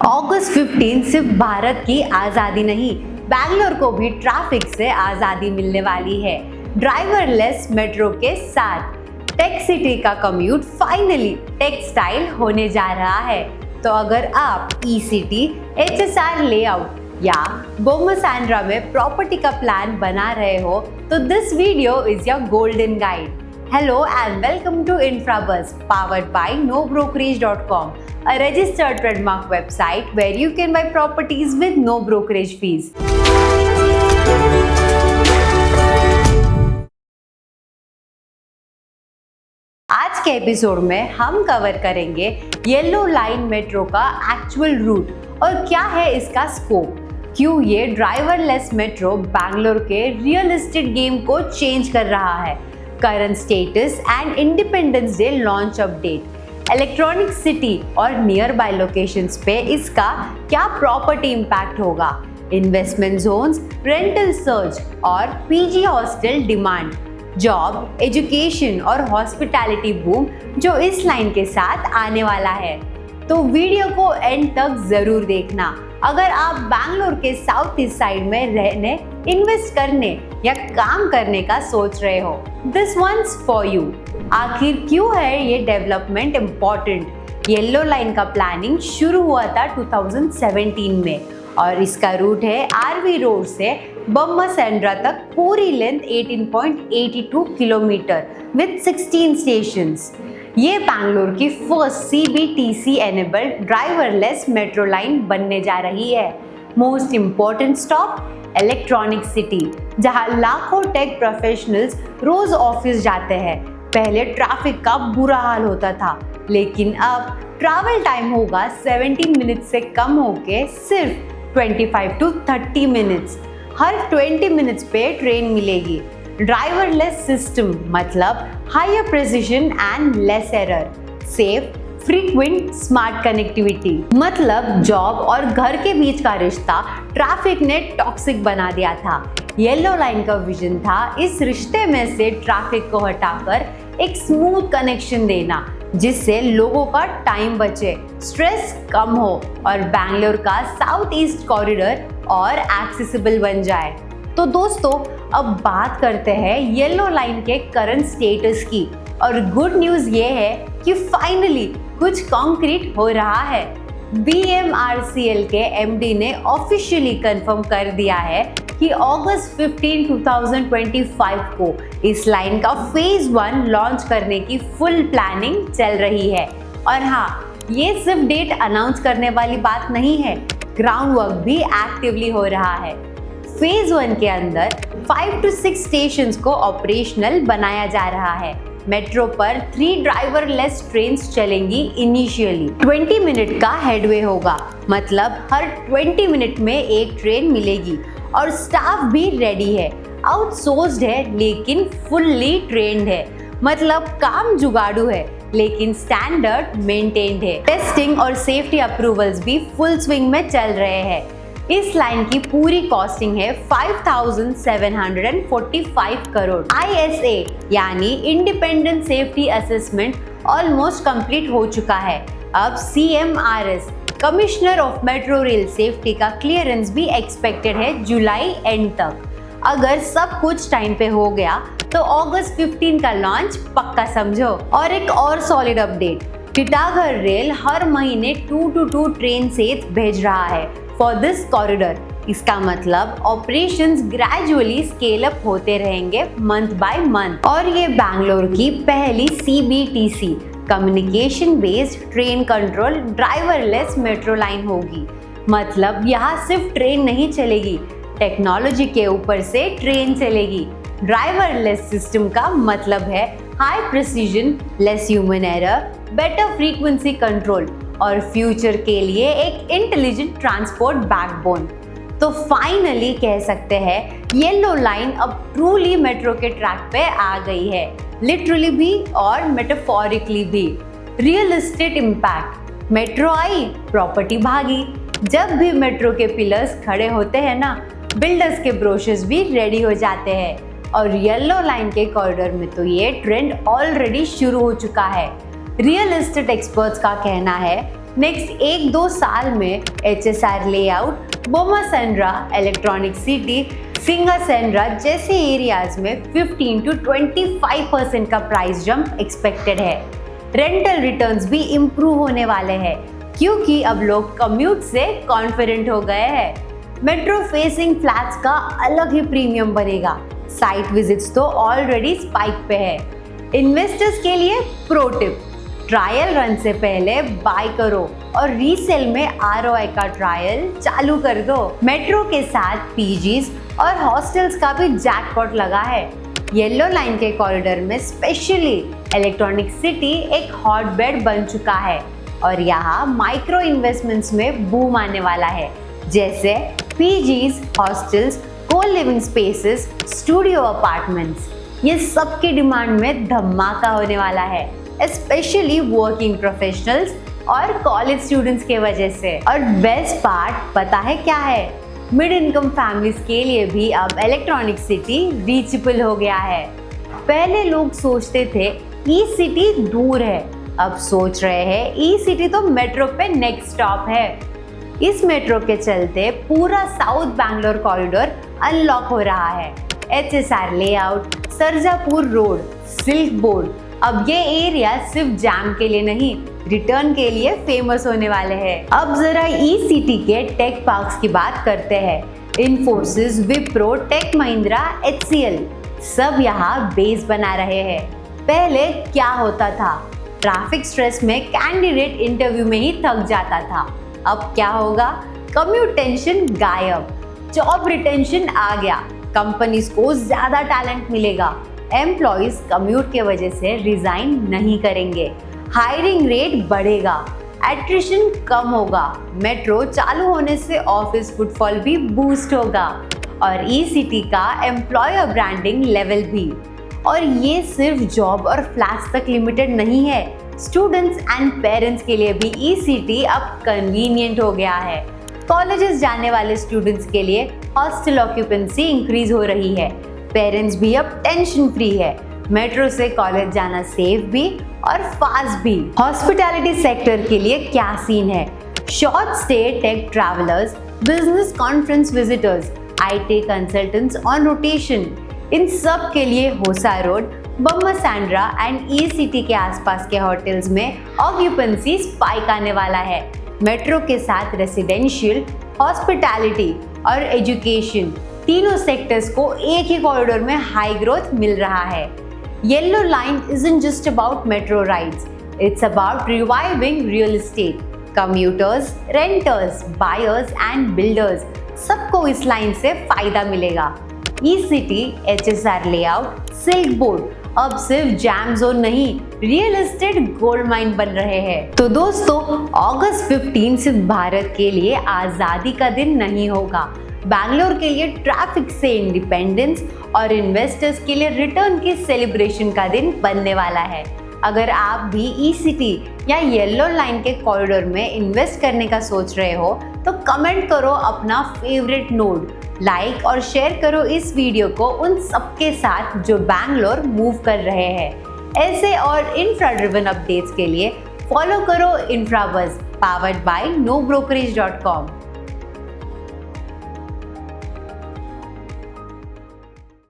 अगस्त 15 सिर्फ भारत की आज़ादी नहीं, बैंगलोर को भी ट्रैफिक से आज़ादी मिलने वाली है। ड्राइवरलेस मेट्रो के साथ टेक सिटी का कम्यूट फाइनली टेक स्टाइल होने जा रहा है। तो अगर आप ई सिटी, HSR लेआउट या बोम्मसांड्रा में प्रॉपर्टी का प्लान बना रहे हो तो this video is your golden guide. Hello and welcome to InfraBuzz, powered by NoBrokerage.com, a registered trademark website where you can buy properties with no brokerage fees. आज के episode में हम कवर करेंगे येलो लाइन मेट्रो का actual root और क्या है इसका स्कोप, क्यों ये ड्राइवरलेस मेट्रो बैंगलोर के रियल एस्टेट गेम को चेंज कर रहा है, current status and independence day launch update, electronic city और नियर बाय लोकेशंस पे इसका क्या प्रॉपर्टी इंपैक्ट होगा, इन्वेस्टमेंट जोन्स, रेंटल सर्च और PG hostel demand, job, education और हॉस्पिटैलिटी बूम जो इस लाइन के साथ आने वाला है। तो वीडियो को एंड तक जरूर देखना। अगर आप बैंगलोर के साउथ ईस्ट साइड में रहने, इन्वेस्ट करने या काम करने का सोच रहे हो, दिस वंस फॉर यू। आखिर क्यों है ये डेवलपमेंट इम्पोर्टेंट? येलो लाइन का प्लानिंग शुरू हुआ था 2017 में और इसका रूट है आरवी रोड से बोम्मसांड्रा तक, पूरी लेंथ 18.82 किलोमीटर विद 16 स्टेशंस। ये बैंगलोर की first CBTC enabled driverless metro line बनने जा रही है। Most important stop, electronic city, जहां लाखों टेक प्रोफेशनल्स रोज ऑफिस जाते हैं। पहले ट्रैफिक का बुरा हाल होता था, लेकिन अब ट्रैवल टाइम होगा 70 मिनट्स से कम होके सिर्फ 25 to 30 मिनट्स। हर 20 मिनट्स पे ट्रेन मिलेगी। ड्राइवरलेस सिस्टम मतलब higher precision and less error, safe, frequent, smart connectivity मतलब जॉब और घर के बीच का रिश्ता ट्रैफिक ने टॉक्सिक बना दिया था। येलो लाइन का विजन था इस रिश्ते में से ट्रैफिक को हटाकर एक स्मूथ कनेक्शन देना, जिससे लोगों का टाइम बचे, स्ट्रेस कम हो और बैंगलोर का साउथ ईस्ट कॉरिडोर और एक्सेसिबल बन जाए। तो दोस्तों, अब बात करते हैं येलो लाइन के करंट स्टेटस की और गुड न्यूज़ ये है कि फाइनली कुछ कॉन्क्रीट हो रहा है। BMRCL के MD ने ऑफिशियली कंफर्म कर दिया है कि अगस्त 15, 2025 को इस लाइन का फेज 1 लॉन्च करने की फुल प्लानिंग चल रही है। और हाँ, ये सिर्फ डेट अनाउंस करने वाली बात नहीं है, ग्राउंड वर्क भी एक्टिवली हो रहा है। फेज 1 के अंदर 5 to 6 स्टेशंस को ऑपरेशनल बनाया जा रहा है। मेट्रो पर 3 ड्राइवरलेस ट्रेन्स चलेंगी इनिशियली। 20 मिनट का हेडवे होगा, मतलब हर 20 मिनट में एक ट्रेन मिलेगी और स्टाफ भी रेडी है। आउटसोर्स्ड है लेकिन फुल्ली ट्रेन्ड है, मतलब काम जुगाड़ू है लेकिन स्टैंडर्ड मेंटेन्ड है। टेस्टिंग और सेफ्टी अप्रूवल्स भी फुल स्विंग में चल रहे हैं। इस लाइन की पूरी कॉस्टिंग है 5,745 करोड़। ISA यानी independent safety assessment almost complete हो चुका है। अब CMRS commissioner of metro rail safety का क्लियरेंस भी एक्सपेक्टेड है जुलाई एंड तक। अगर सब कुछ टाइम पे हो गया तो अगस्त 15 का लॉन्च पक्का समझो। और एक और सॉलिड अपडेट, टिटागढ़ रेल हर महीने 2-2 ट्रेन सेट्स भेज रहा है फॉर दिस कॉरिडोर। इसका मतलब ऑपरेशंस ग्रेजुअली स्केल अप होते रहेंगे मंथ बाय मंथ। और ये बैंगलोर की पहली CBTC communication based train control driverless metro line होगी। मतलब यहाँ सिर्फ ट्रेन नहीं चलेगी, टेक्नोलॉजी के ऊपर से ट्रेन चलेगी। ड्राइवरलेस सिस्टम का मतलब है high precision, less human error, better frequency control और फ्यूचर के लिए एक इंटेलिजेंट ट्रांसपोर्ट बैकबोन। तो फाइनली कह सकते हैं येलो लाइन अब ट्रूली मेट्रो के ट्रैक पे आ गई है, लिटरली भी और मेटाफोरिकली भी। रियल एस्टेट इम्पैक्ट, मेट्रो आई, प्रॉपर्टी भागी। जब भी मेट्रो के पिलर्स खड़े होते हैं ना, बिल्डर्स के ब्रोशर्स भी रेडी हो जाते हैं। और येलो लाइन के कॉरिडोर में तो ये ट्रेंड ऑलरेडी शुरू हो चुका है। रियल एस्टेट एक्सपर्ट्स का कहना है नेक्स्ट 1-2 साल में HSR लेआउट, बोम्मासेंड्रा, इलेक्ट्रॉनिक सिटी, सिंगासेंड्रा जैसे एरियाज में 15 to 25% का प्राइस जंप एक्सपेक्टेड है। रेंटल रिटर्न्स भी इम्प्रूव होने वाले हैं क्योंकि अब लोग कम्यूट से कॉन्फिडेंट हो गए हैं। मेट्रो फेसिंग फ्लैट्स का अलग ही प्रीमियम बनेगा। साइट विजिट्स तो ऑलरेडी स्पाइक पे है। इन्वेस्टर्स के लिए प्रो टिप, ट्रायल रन से पहले बाय करो और रीसेल में ROI का ट्रायल चालू कर दो। मेट्रो के साथ पीजीज और हॉस्टल्स का भी जैकपॉट लगा है। येलो लाइन के कॉरिडोर में स्पेशली इलेक्ट्रॉनिक सिटी एक हॉटबेड बन चुका है और यहाँ माइक्रो इन्वेस्टमेंट्स में बूम आने वाला है, जैसे पीजीज, हॉस्टल्स, को लिविंग स्पेसेस, स्टूडियो अपार्टमेंट्स। ये सब की डिमांड में धमाका होने वाला है, स्पेशली वर्किंग प्रोफेशनल्स और कॉलेज स्टूडेंट्स के वजह से। और बेस्ट पार्ट पता है क्या है? मिड इनकम फैमिलीज के लिए भी अब इलेक्ट्रॉनिक सिटी रीचेबल हो गया है। पहले लोग सोचते थे ई सिटी दूर है, अब सोच रहे हैं ई सिटी तो मेट्रो पे नेक्स्ट स्टॉप है। इस मेट्रो के चलते पूरा साउथ बैंगलोर कॉरिडोर अनलॉक हो रहा है। HSR layout, Sarjapur road, silk board, अब ये एरिया सिर्फ जैम के लिए नहीं, रिटर्न के लिए फेमस होने वाले हैं। अब जरा ई सिटी के टेक पार्क्स की बात करते हैं। इन्फोसिस, विप्रो, टेक महिंद्रा, HCL सब यहाँ बेस बना रहे हैं। पहले क्या होता था? ट्रैफिक स्ट्रेस में कैंडिडेट इंटरव्यू में ही थक जाता था। अब क्या होगा? कम्यूट टेंशन गायब, जॉब रिटेंशन आ गया, कंपनीज को ज्यादा टैलेंट मिलेगा, एम्प्लॉइज कम्यूट के वजह से रिजाइन नहीं करेंगे, हायरिंग रेट बढ़ेगा, एट्रिशन कम होगा, मेट्रो चालू होने से ऑफिस फुटफॉल भी बूस्ट होगा और ई सिटी का एम्प्लॉयर ब्रांडिंग लेवल भी। और ये सिर्फ जॉब और फ्लैट्स तक लिमिटेड नहीं है, स्टूडेंट्स एंड पेरेंट्स के लिए भी ई सिटी अब कन्वीनियंट हो गया है। कॉलेजेस जाने वाले स्टूडेंट्स के लिए हॉस्टल ऑक्यूपेंसी इंक्रीज हो रही है, पेरेंट्स भी अब टेंशन फ्री है, मेट्रो से कॉलेज जाना सेफ भी और फास्ट भी। हॉस्पिटैलिटी सेक्टर के लिए क्या सीन है? Short stay tech travellers, business conference visitors, IT consultants on rotation, इन सब के लिए Hosa road, Bommasandra and E city के आसपास के होटल्स में ऑक्यूपेंसी स्पाइक आने वाला है। मेट्रो के साथ रेसिडेंशियल, हॉस्पिटैलिटी और एजुकेशन तीनों सेक्टर्स को एक ही कॉरिडोर में हाई ग्रोथ मिल रहा है। Yellow line isn't just about metro rides, it's about reviving real estate. Commuters, renters, buyers and builders सबको इस लाइन से फायदा मिलेगा। E city, HSR layout, silk board अब सिर्फ जैम जोन नहीं, रियल एस्टेट गोल्ड माइन बन रहे हैं। तो दोस्तों, अगस्त 15 सिर्फ भारत के लिए आजादी का दिन नहीं होगा, बैंगलोर के लिए ट्रैफिक से इंडिपेंडेंस और इन्वेस्टर्स के लिए रिटर्न की सेलिब्रेशन का दिन बनने वाला है। अगर आप भी ई सिटी या येलो लाइन के कॉरिडोर में इन्वेस्ट करने का सोच रहे हो तो कमेंट करो अपना फेवरेट नोड, लाइक और शेयर करो इस वीडियो को उन सबके साथ जो बैंगलोर मूव कर रहे हैं। ऐसे और इंफ्रा ड्रिवन अपडेट्स के लिए फॉलो करो इंफ्राबज़, पावर्ड बाय nobrokerage.com।